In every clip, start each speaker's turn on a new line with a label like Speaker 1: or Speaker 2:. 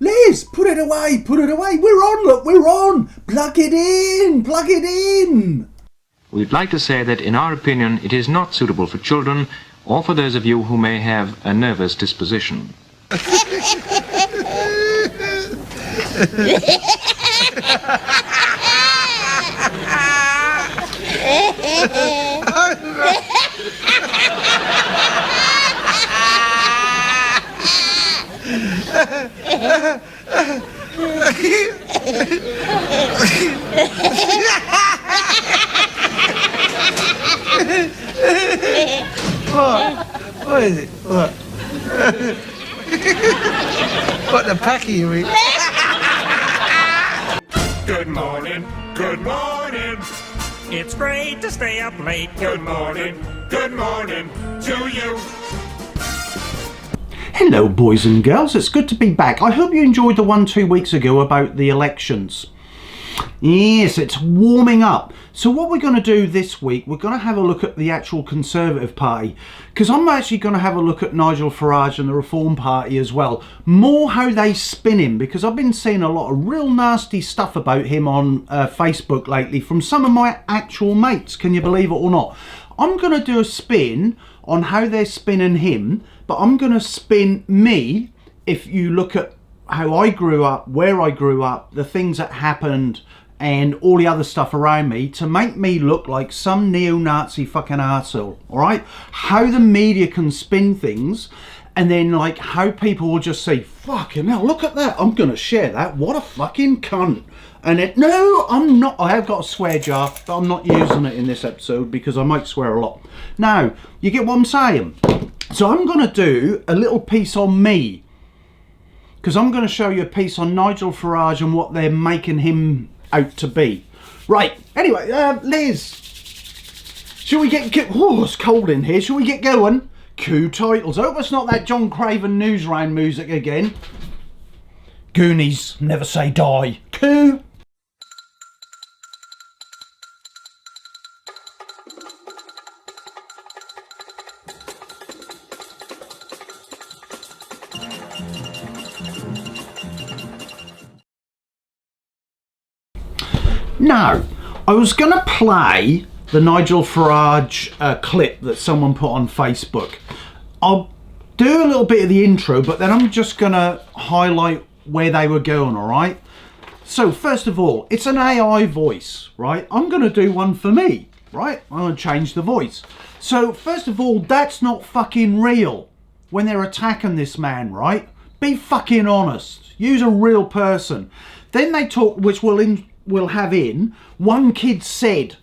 Speaker 1: Liz, put it away, put it away. We're on, look, we're on. Plug it in, plug it in.
Speaker 2: We'd like to say that, in our opinion, it is not suitable for children or for those of you who may have a nervous disposition.
Speaker 3: What is it? What? What the packy you eat?
Speaker 4: Good morning, good morning. It's great to stay up late. Good morning to you.
Speaker 1: Hello, boys and girls. It's good to be back. I hope you enjoyed the one 2 weeks ago about the elections. Yes, it's warming up. So what we're going to do this week, we're going to have a look at the actual Conservative Party, because I'm actually going to have a look at Nigel Farage and the Reform Party as well. More how they spin him, because I've been seeing a lot of real nasty stuff about him on Facebook lately from some of my actual mates. Can you believe it or not? I'm going to do a spin on how they're spinning him, but I'm going to spin me if you look at how I grew up, where I grew up, the things that happened, and all the other stuff around me, to make me look like some neo-Nazi fucking arsehole, alright? How the media can spin things, and then like how people will just say, fucking hell, look at that, I'm gonna share that, what a fucking cunt. And it, no, I'm not, I have got a swear jar, but I'm not using it in this episode because I might swear a lot. Now, you get what I'm saying? So I'm gonna do a little piece on me, because I'm going to show you a piece on Nigel Farage and what they're making him out to be. Right, anyway, Liz, shall we get, oh, it's cold in here, shall we get going? Cue titles. I hope it's not that John Craven newsround music again. Goonies, never say die. Cue. Now, I was going to play the Nigel Farage clip that someone put on Facebook. I'll do a little bit of the intro, but then I'm just going to highlight where they were going, alright? So, first of all, it's an AI voice, right? I'm going to do one for me, right? I'm going to change the voice. So, first of all, that's not fucking real when they're attacking this man, right? Be fucking honest. Use a real person. Then they talk, which will have in, one kid said,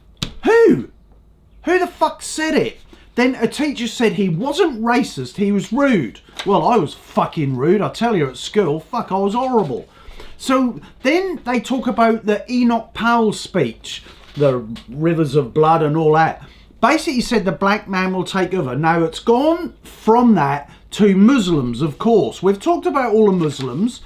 Speaker 1: who the fuck said it? Then a teacher said he wasn't racist, he was rude. Well, I was fucking rude, I tell you, at school. Fuck, I was horrible. So then they talk about the Enoch Powell speech, the rivers of blood and all that. Basically said the black man will take over. Now it's gone from that to Muslims, of course. We've talked about all the Muslims.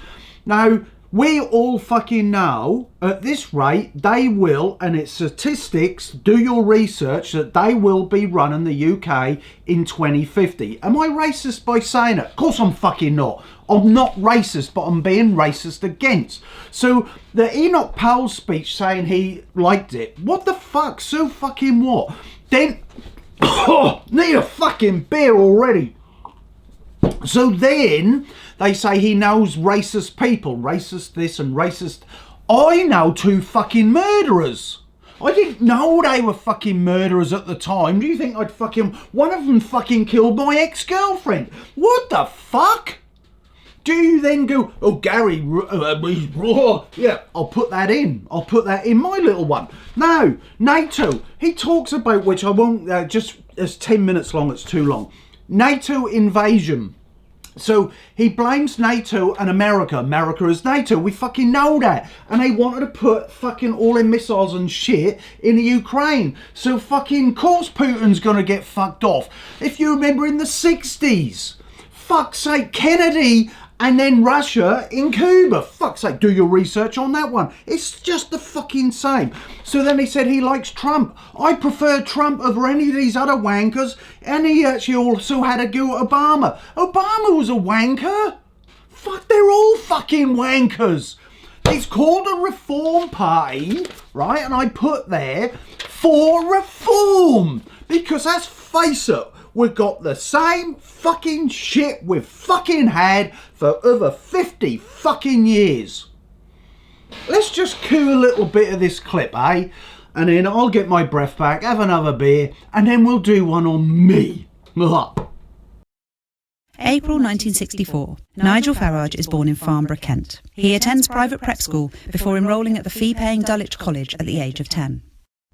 Speaker 1: Now, we all fucking know, at this rate, they will, and it's statistics, do your research, that they will be running the UK in 2050. Am I racist by saying it? Of course I'm fucking not. I'm not racist, but I'm being racist against. So, the Enoch Powell speech saying he liked it, what the fuck? So fucking what? Then, need a fucking beer already. So then, they say he knows racist people, racist this and racist. I know two fucking murderers. I didn't know they were fucking murderers at the time. Do you think I'd fucking... One of them fucking killed my ex-girlfriend. What the fuck? Do you then go, oh, Gary, yeah, I'll put that in. I'll put that in my little one. No, NATO. He talks about, which I won't, just as 10 minutes long, it's too long. NATO invasion. So he blames NATO and America. America is NATO. We fucking know that. And they wanted to put fucking all their missiles and shit in the Ukraine. So fucking course Putin's gonna get fucked off. If you remember in the 60s, fuck's sake, Kennedy and then Russia in Cuba. Fuck's sake, do your research on that one. It's just the fucking same. So then he said he likes Trump. I prefer Trump over any of these other wankers. And he actually also had a go at Obama. Obama was a wanker. Fuck, they're all fucking wankers. It's called a reform party, right? And I put there for reform. Because let's face it, we've got the same fucking shit we've fucking had for over 50 fucking years. Let's just cue a little bit of this clip, eh? And then I'll get my breath back, have another beer, and then we'll do one on me.
Speaker 5: April 1964. Nigel Farage is born in Farnborough, Kent. He attends private prep school before enrolling at the fee-paying Dulwich College at the age of 10.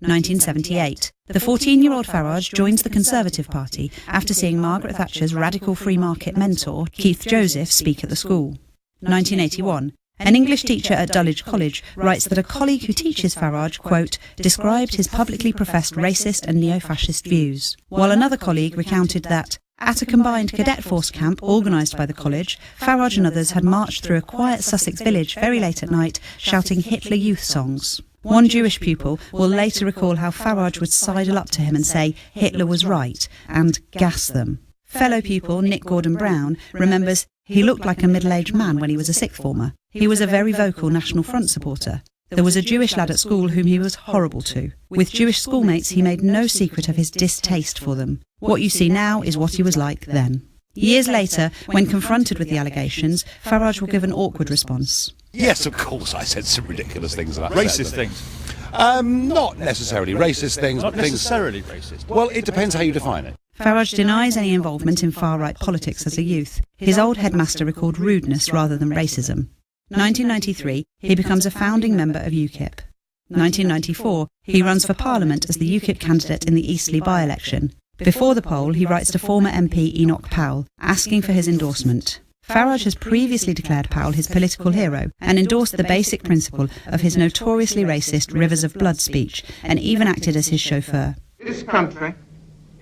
Speaker 5: 1978. The 14-year-old Farage joins the Conservative Party after seeing Margaret Thatcher's radical free market mentor, Keith Joseph, speak at the school. 1981. An English teacher at Dulwich College writes that a colleague who teaches Farage, quote, described his publicly professed racist and neo-fascist views, while another colleague recounted that, at a combined cadet force camp organised by the college, Farage and others had marched through a quiet Sussex village very late at night, shouting Hitler Youth songs. One Jewish pupil will later recall how Farage would sidle up to him and say Hitler was right, and gas them. Fellow pupil Nick Gordon-Brown remembers he looked like a middle-aged man when he was a sixth former. He was a very vocal National Front supporter. There was a Jewish lad at school whom he was horrible to. With Jewish schoolmates, he made no secret of his distaste for them. What you see now is what he was like then. Years later, when confronted with the allegations, Farage will give an awkward response.
Speaker 6: Yes, of course, I said some ridiculous things like
Speaker 7: Racist things.
Speaker 6: Not necessarily racist things,
Speaker 7: Not
Speaker 6: but things...
Speaker 7: necessarily racist.
Speaker 6: Well, it depends how you define it.
Speaker 5: Farage denies any involvement in far-right politics as a youth. His old headmaster recalled rudeness rather than racism. 1993, he becomes a founding member of UKIP. 1994, he runs for Parliament as the UKIP candidate in the Eastleigh by-election. Before the poll, he writes to former MP Enoch Powell, asking for his endorsement. Farage has previously declared Powell his political hero and endorsed the basic principle of his notoriously racist Rivers of Blood speech, and even acted as his chauffeur.
Speaker 8: This country,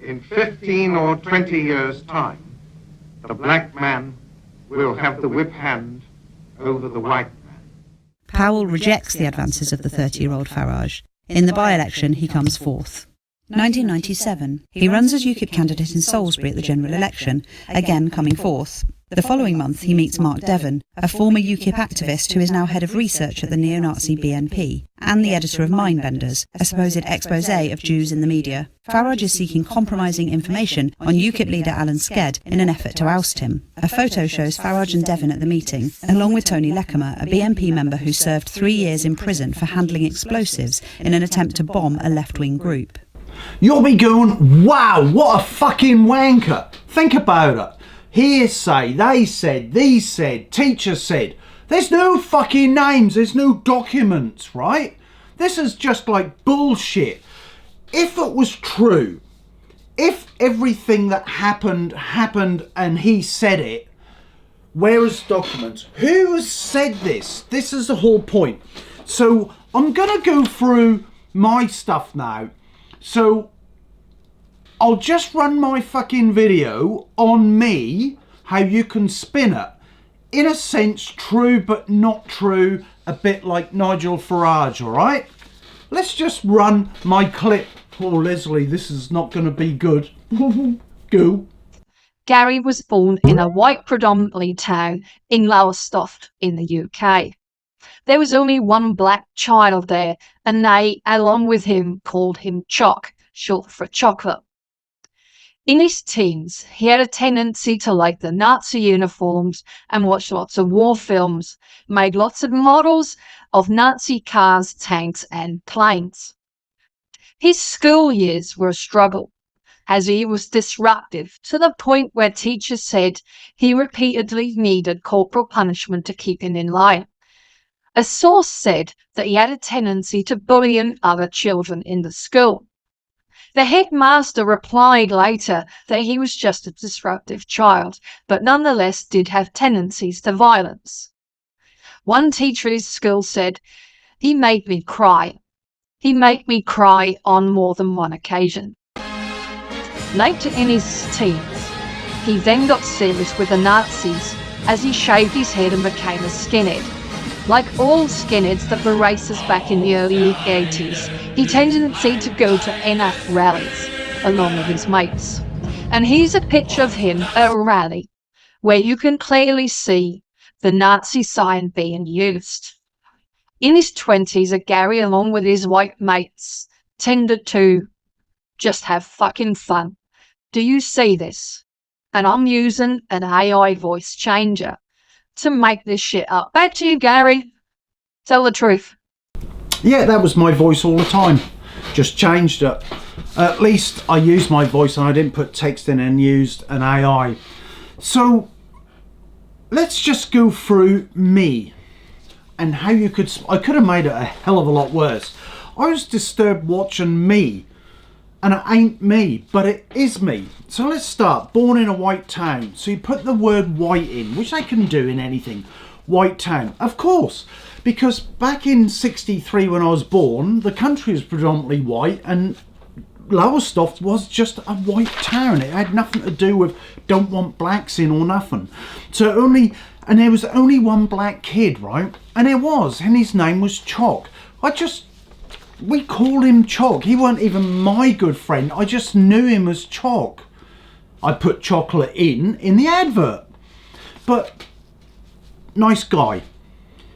Speaker 8: in 15 or 20 years' time, the black man will have the whip hand over the white man.
Speaker 5: Powell rejects the advances of the 30-year-old Farage. In the by-election, he comes fourth. 1997, he runs as UKIP candidate in Salisbury at the general election, again coming fourth. The following month, he meets Mark Devon, a former UKIP activist who is now head of research at the neo-Nazi BNP, and the editor of Mindbenders, a supposed exposé of Jews in the media. Farage is seeking compromising information on UKIP leader Alan Sked in an effort to oust him. A photo shows Farage and Devon at the meeting, along with Tony Leckermer, a BNP member who served 3 years in prison for handling explosives in an attempt to bomb a left-wing group.
Speaker 1: You'll be going, wow, what a fucking wanker. Think about it. Hearsay, they said, these said, teachers said. There's no fucking names, there's no documents, right? This is just like bullshit. If it was true, if everything that happened and he said it, where is documents? Who has said this? This is the whole point. So I'm gonna go through my stuff now. So I'll just run my fucking video on me, how you can spin it. In a sense, true but not true, a bit like Nigel Farage, alright? Let's just run my clip. Oh, Leslie, this is not going to be good. Go.
Speaker 9: Gary was born in a white predominantly town in Lowestoft in the UK. There was only one black child there, and they, along with him, called him Choc, short for chocolate. In his teens, he had a tendency to like the Nazi uniforms and watch lots of war films, made lots of models of Nazi cars, tanks, and planes. His school years were a struggle, as he was disruptive to the point where teachers said he repeatedly needed corporal punishment to keep him in line. A source said that he had a tendency to bully other children in the school. The headmaster replied later that he was just a disruptive child, but nonetheless did have tendencies to violence. One teacher at his school said, "He made me cry. He made me cry on more than one occasion." Later in his teens, he then got serious with the Nazis as he shaved his head and became a skinhead. Like all skinheads that were racist back in the early 80s, he tended to go to NF rallies along with his mates. And here's a picture of him at a rally where you can clearly see the Nazi sign being used. In his 20s, Gary, along with his white mates, tended to just have fucking fun. Do you see this? And I'm using an AI voice changer to make this shit up. Back to you, Gary. Tell the truth.
Speaker 1: Yeah, that was my voice all the time. Just changed it. At least I used my voice and I didn't put text in and used an AI. So let's just go through me and how you could... I could have made it a hell of a lot worse. I was disturbed watching me. And it ain't me, but it is me. So let's start. Born in a white town. So you put the word white in, which I can do in anything. White town. Of course. Because back in 63 when I was born, the country was predominantly white and Lowestoft was just a white town. It had nothing to do with don't want blacks in or nothing. So and there was only one black kid, right? And and his name was Chalk. We called him Chalk. He wasn't even my good friend. I just knew him as Chalk. I put chocolate in the advert. But nice guy.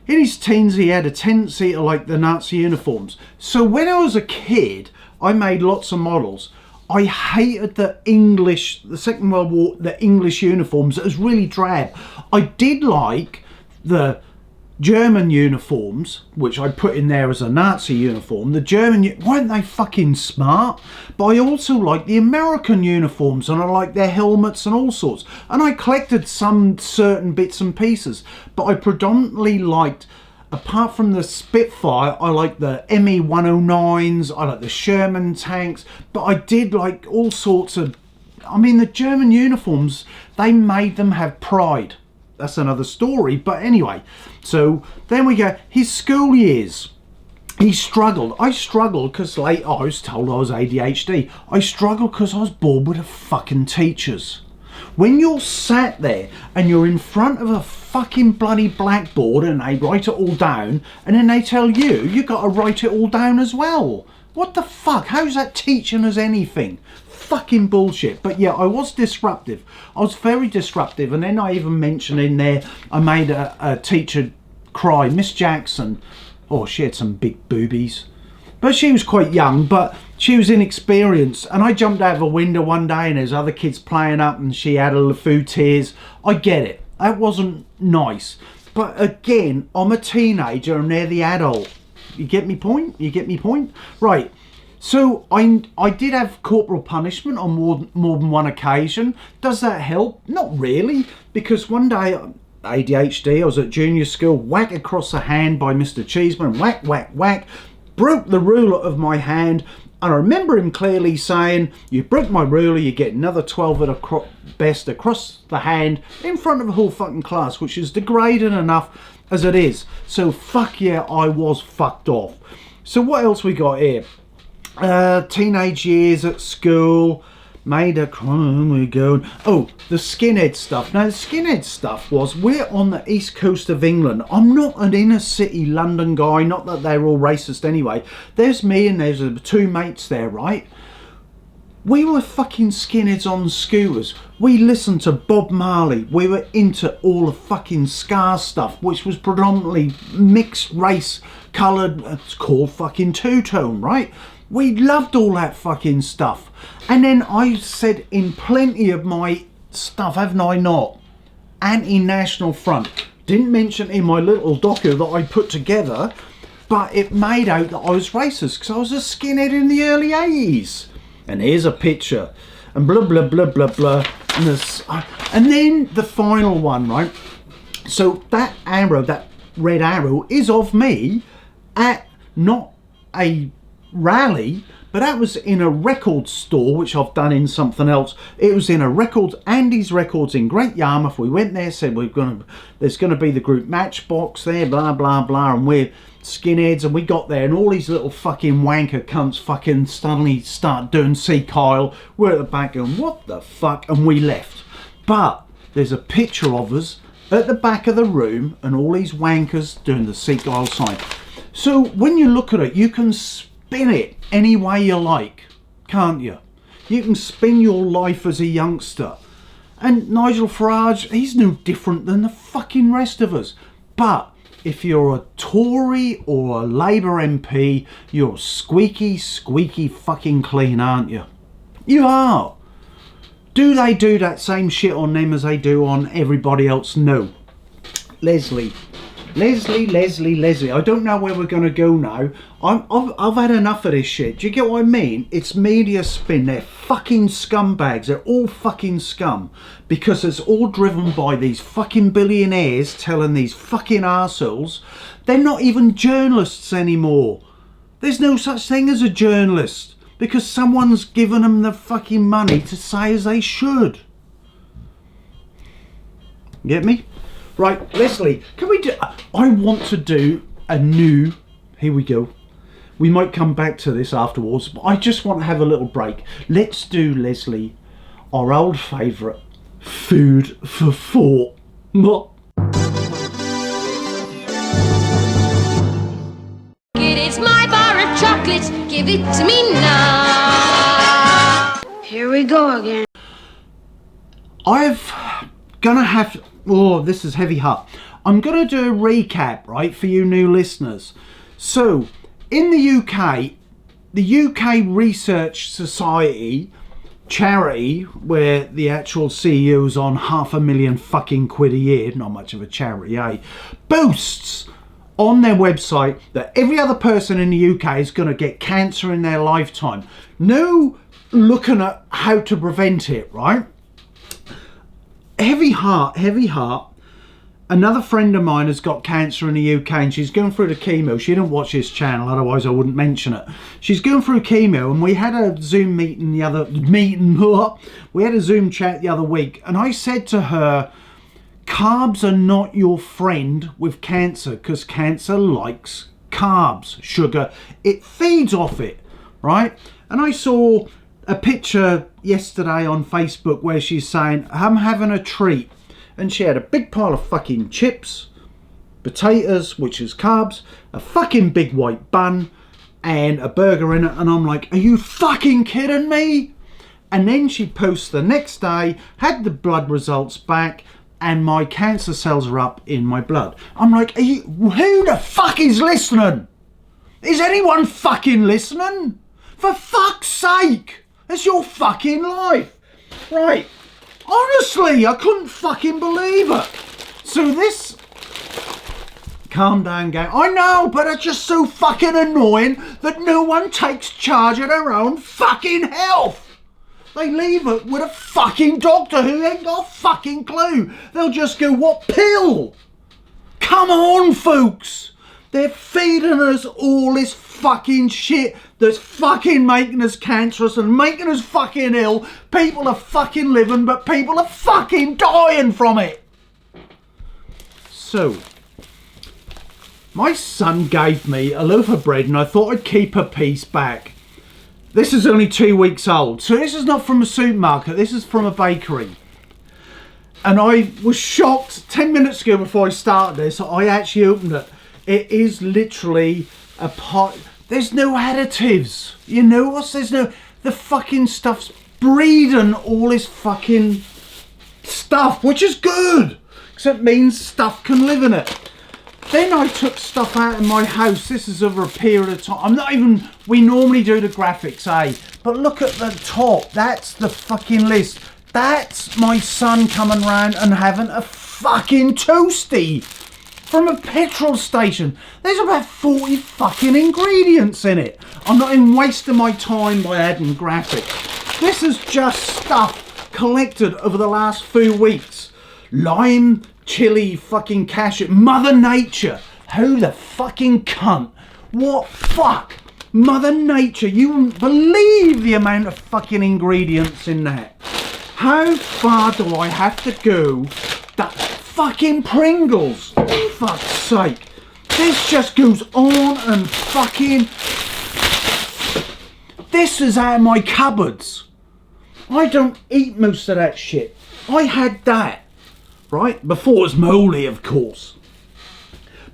Speaker 1: In his teens, he had a tendency to like the Nazi uniforms. So when I was a kid, I made lots of models. I hated the Second World War, the English uniforms. It was really drab. I did like the German uniforms, which I put in there as a Nazi uniform. The German, weren't they fucking smart? But I also liked the American uniforms and I liked their helmets and all sorts. And I collected some certain bits and pieces. But I predominantly liked, apart from the Spitfire, I liked the ME-109s, I liked the Sherman tanks. But I did like all sorts of, the German uniforms, they made them have pride. That's another story, but anyway. So then we go, his school years. He struggled. I struggled because I was told I was ADHD. I struggled because I was bored with the fucking teachers. When you're sat there and you're in front of a fucking bloody blackboard and they write it all down and then they tell you got to write it all down as well. What the fuck? How's that teaching us anything? Fucking bullshit. But yeah, I was disruptive. I was very disruptive. And then I even mentioned in there, I made a teacher cry. Miss Jackson. Oh, she had some big boobies. But she was quite young, but she was inexperienced. And I jumped out of a window one day and there's other kids playing up and she had a few tears. I get it. That wasn't nice. But again, I'm a teenager and they're the adult. You get me point? You get me point? Right. So I did have corporal punishment on more than one occasion. Does that help? Not really, because one day, ADHD, I was at junior school, whack across the hand by Mr. Cheeseman, whack, whack, whack, broke the ruler of my hand, and I remember him clearly saying, you broke my ruler, you get another 12 at a best across the hand in front of the whole fucking class, which is degrading enough as it is. So fuck yeah, I was fucked off. So what else we got here? Teenage years at school, made a crime, we're going. Oh, the skinhead stuff. Now the skinhead stuff was, we're on the east coast of England. I'm not an inner city London guy, not that they're all racist anyway. There's me and there's two mates there, right? We were fucking skinheads on scooters. We listened to Bob Marley. We were into all the fucking ska stuff, which was predominantly mixed race, coloured, it's called fucking two-tone, right? We loved all that fucking stuff. And then I said in plenty of my stuff, haven't I not? Anti-National Front. Didn't mention in my little docu that I put together, but it made out that I was racist because I was a skinhead in the early 80s. And here's a picture. And blah, blah, blah, blah, blah. And then the final one, right? So that arrow, that red arrow, is of me at not a rally, but that was in a record store, which I've done in something else. It was in a record, Andy's Records in Great Yarmouth. We went there, said there's gonna be the group Matchbox there, blah blah blah, and we're skinheads, and we got there and all these little fucking wanker cunts fucking suddenly start doing Sea Kyle. We're at the back going, what the fuck, and we left. But there's a picture of us at the back of the room and all these wankers doing the Sea Kyle sign. So when you look at it, you can spin it any way you like, can't you? You can spin your life as a youngster. And Nigel Farage, he's no different than the fucking rest of us. But if you're a Tory or a Labour MP, you're squeaky, squeaky fucking clean, aren't you? You are. Do they do that same shit on them as they do on everybody else? No. Leslie, I don't know where we're going to go now. I've had enough of this shit. Do you get what I mean? It's media spin. They're fucking scumbags. They're all fucking scum. Because it's all driven by these fucking billionaires telling these fucking arseholes they're not even journalists anymore. There's no such thing as a journalist. Because someone's given them the fucking money to say as they should. Get me? Right, Leslie, can we do... I want to do a new... Here we go. We might come back to this afterwards, but I just want to have a little break. Let's do, Leslie, our old favourite, food for thought.
Speaker 7: It's my bar of chocolates, give it to me now. Here we go again.
Speaker 1: Oh, this is heavy heart. I'm gonna do a recap, right, for you new listeners. So, in the UK Research Society charity, where the actual CEO's on £500,000 fucking quid a year, not much of a charity, boasts on their website that every other person in the UK is going to get cancer in their lifetime. No looking at how to prevent it, right? Heavy heart. Another friend of mine has got cancer in the UK and she's going through the chemo. She didn't watch this channel, otherwise I wouldn't mention it. She's going through chemo and we had a Zoom meeting we had a Zoom chat the other week, and I said to her, carbs are not your friend with cancer, because cancer likes carbs, sugar. It feeds off it, right? And I saw a picture yesterday on Facebook where she's saying, I'm having a treat. And she had a big pile of fucking chips, potatoes, which is carbs, a fucking big white bun, and a burger in it. And I'm like, are you fucking kidding me? And then she posts the next day, had the blood results back, and my cancer cells are up in my blood. I'm like, who the fuck is listening? Is anyone fucking listening? For fuck's sake, it's your fucking life. Right, honestly, I couldn't fucking believe it. So this, calm down gang, I know, but it's just so fucking annoying that no one takes charge of their own fucking health. They leave it with a fucking doctor who ain't got a fucking clue. They'll just go, what pill? Come on, folks. They're feeding us all this fucking shit that's fucking making us cancerous and making us fucking ill. People are fucking living, but people are fucking dying from it. So, my son gave me a loaf of bread and I thought I'd keep a piece back. This is only 2 weeks old, so this is not from a supermarket, this is from a bakery. And I was shocked 10 minutes ago before I started this, I actually opened it. It is literally a pot. There's no additives, you know what? The fucking stuff's breeding all this fucking stuff, which is good, because it means stuff can live in it. Then I took stuff out of my house. This is over a period of time. We normally do the graphics, but look at the top. That's the fucking list. That's my son coming round and having a fucking toastie from a petrol station. There's about 40 fucking ingredients in it. I'm not even wasting my time by adding graphics. This is just stuff collected over the last few weeks. Lime, chili, fucking cashew, Mother Nature. Who the fucking cunt? What fuck? Mother Nature, you wouldn't believe the amount of fucking ingredients in that. How far do I have to go? That fucking Pringles. For fuck's sake. This just goes on and fucking... This is out of my cupboards. I don't eat most of that shit. I had that. Right? Before it was moly, of course.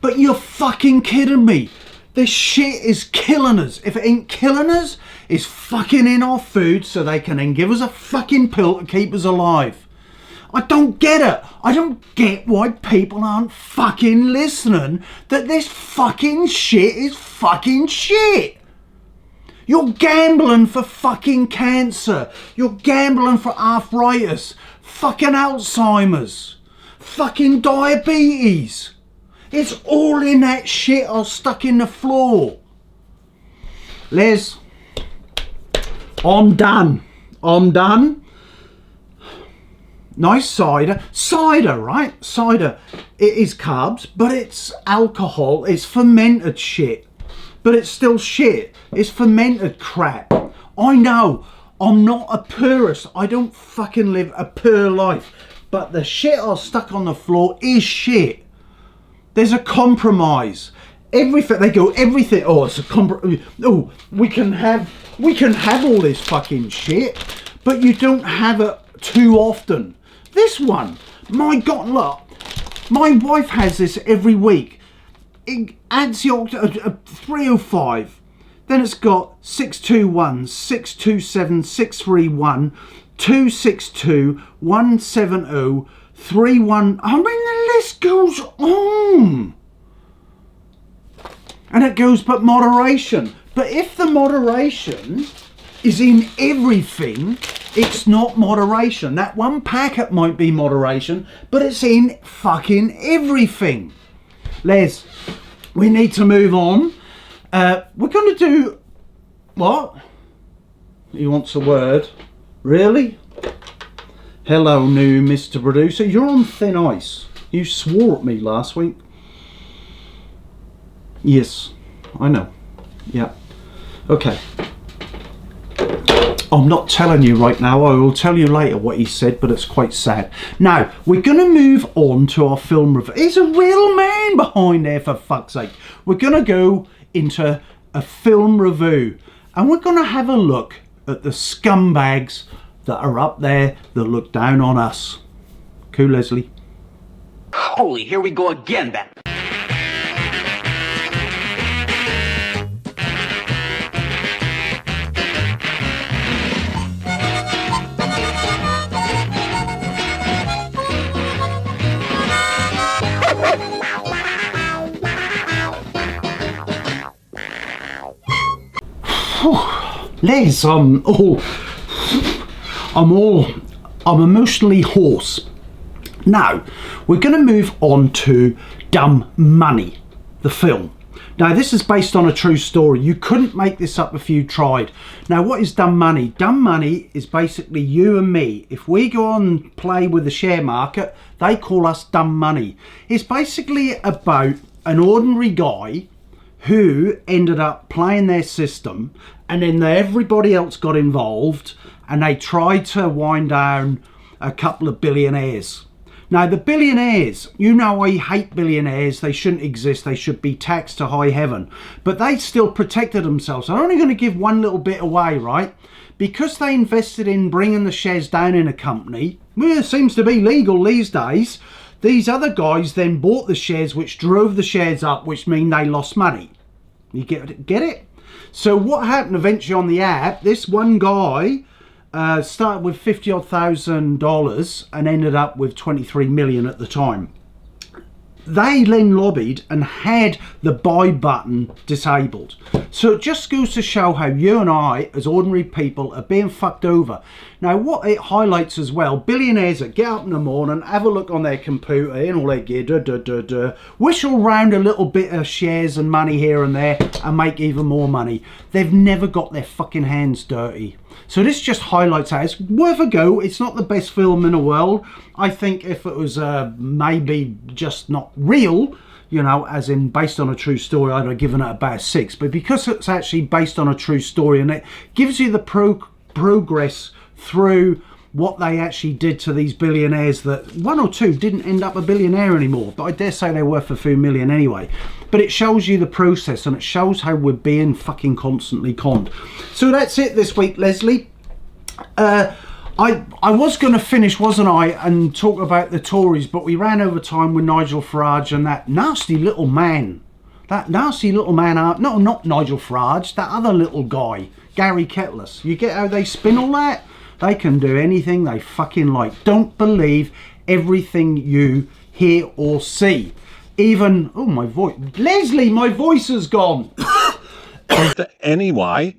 Speaker 1: But you're fucking kidding me. This shit is killing us. If it ain't killing us, it's fucking in our food so they can then give us a fucking pill to keep us alive. I don't get it. I don't get why people aren't fucking listening that this fucking shit is fucking shit. You're gambling for fucking cancer. You're gambling for arthritis, fucking Alzheimer's, fucking diabetes. It's all in that shit or stuck in the floor. Les, I'm done. I'm done. Nice cider. Cider, right? Cider. It is carbs, but it's alcohol. It's fermented shit. But it's still shit. It's fermented crap. I know. I'm not a purist. I don't fucking live a pure life. But the shit I stuck on the floor is shit. There's a compromise. Everything they go. Everything. Oh, it's a compromise. Oh, we can have all this fucking shit, but you don't have it too often. This one, my God, look. My wife has this every week. It adds your 305. Then it's got 621, 627, 631, 262, 170, 31. I mean, the list goes on. And it goes, but moderation. But if the moderation is in everything, it's not moderation. That one packet might be moderation, but it's in fucking everything. Les, we need to move on. We're going to do... What? He wants a word. Really? Hello, new Mr. Producer. You're on thin ice. You swore at me last week. Yes, I know. Yeah. Okay. I'm not telling you right now. I will tell you later what he said, but it's quite sad. Now, we're going to move on to our film review. There's a real man behind there, for fuck's sake. We're going to go into a film review, and we're going to have a look at the scumbags that are up there that look down on us. Cool, Leslie?
Speaker 10: Holy, here we go again, Ben.
Speaker 1: Les, I'm emotionally hoarse. Now, we're going to move on to Dumb Money, the film. Now, this is based on a true story. You couldn't make this up if you tried. Now, what is dumb money? Dumb money is basically you and me. If we go on and play with the share market, they call us dumb money. It's basically about an ordinary guy who ended up playing their system, and then everybody else got involved, and they tried to wind down a couple of billionaires. Now, the billionaires, you know, I hate billionaires. They shouldn't exist. They should be taxed to high heaven. But they still protected themselves. I'm only going to give one little bit away, right? Because they invested in bringing the shares down in a company, well, it seems to be legal these days. These other guys then bought the shares, which drove the shares up, which mean they lost money. You get it? So what happened eventually on the app, this one guy started with $50,000 and ended up with 23 million at the time. They then lobbied and had the buy button disabled. So it just goes to show how you and I, as ordinary people, are being fucked over. Now, what it highlights as well, billionaires that get up in the morning, have a look on their computer and all their gear, whistle round a little bit of shares and money here and there and make even more money. They've never got their fucking hands dirty. So this just highlights that. It's worth a go. It's not the best film in the world. I think if it was maybe just not real, you know, as in based on a true story, I'd have given it about a 6. But because it's actually based on a true story and it gives you the progress through what they actually did to these billionaires, that one or two didn't end up a billionaire anymore, but I dare say they're worth a few million anyway. But it shows you the process, and it shows how we're being fucking constantly conned. So that's it this week, Leslie. I was going to finish, wasn't I, and talk about the Tories, but we ran over time with Nigel Farage and that nasty little man. That nasty little man, no, not Nigel Farage, that other little guy, Gary Kettless. You get how they spin all that? They can do anything they fucking like. Don't believe everything you hear or see. Even, oh, my voice. Leslie, my voice has gone.
Speaker 11: Anyway,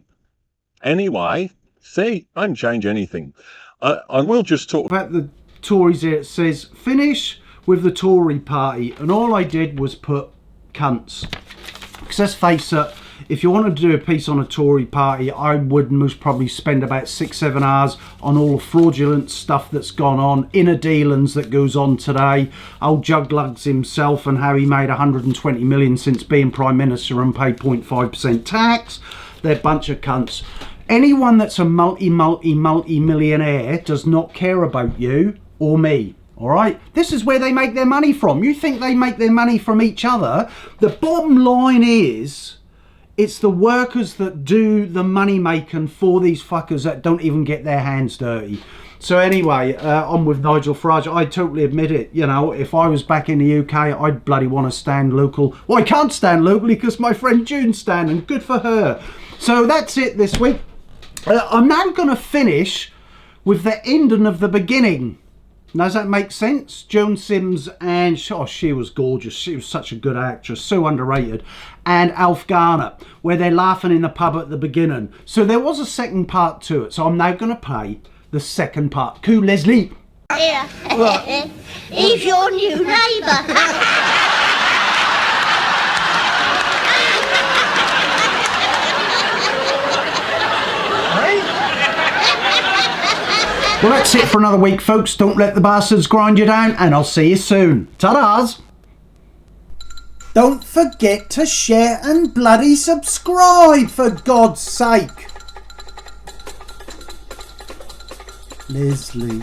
Speaker 11: see, I didn't change anything. I will just talk
Speaker 1: about the Tories here. It says, finish with the Tory party. And all I did was put cunts. Because let's face it, if you wanted to do a piece on a Tory party, I would most probably spend about 6-7 hours on all the fraudulent stuff that's gone on, inner dealings that goes on today, old Juglugs himself and how he made 120 million since being Prime Minister and paid 0.5% tax. They're a bunch of cunts. Anyone that's a multi-millionaire does not care about you or me. All right, this is where they make their money from. You think they make their money from each other? The bottom line is, it's the workers that do the money making for these fuckers that don't even get their hands dirty. So anyway, on with Nigel Farage. I totally admit it. You know, if I was back in the UK, I'd bloody want to stand local. Well, I can't stand locally because my friend June's standing. Good for her. So that's it this week. I'm now going to finish with the ending of the beginning. Does that make sense? Joan Sims and, oh, she was gorgeous. She was such a good actress, so underrated. And Alf Garner, where they're laughing in the pub at the beginning. So there was a second part to it. So I'm now going to play the second part. Cool, Leslie?
Speaker 7: Here. He's your new neighbour.
Speaker 1: Well, that's it for another week, folks. Don't let the bastards grind you down, and I'll see you soon. Ta-dahs! Don't forget to share and bloody subscribe, for God's sake. Leslie.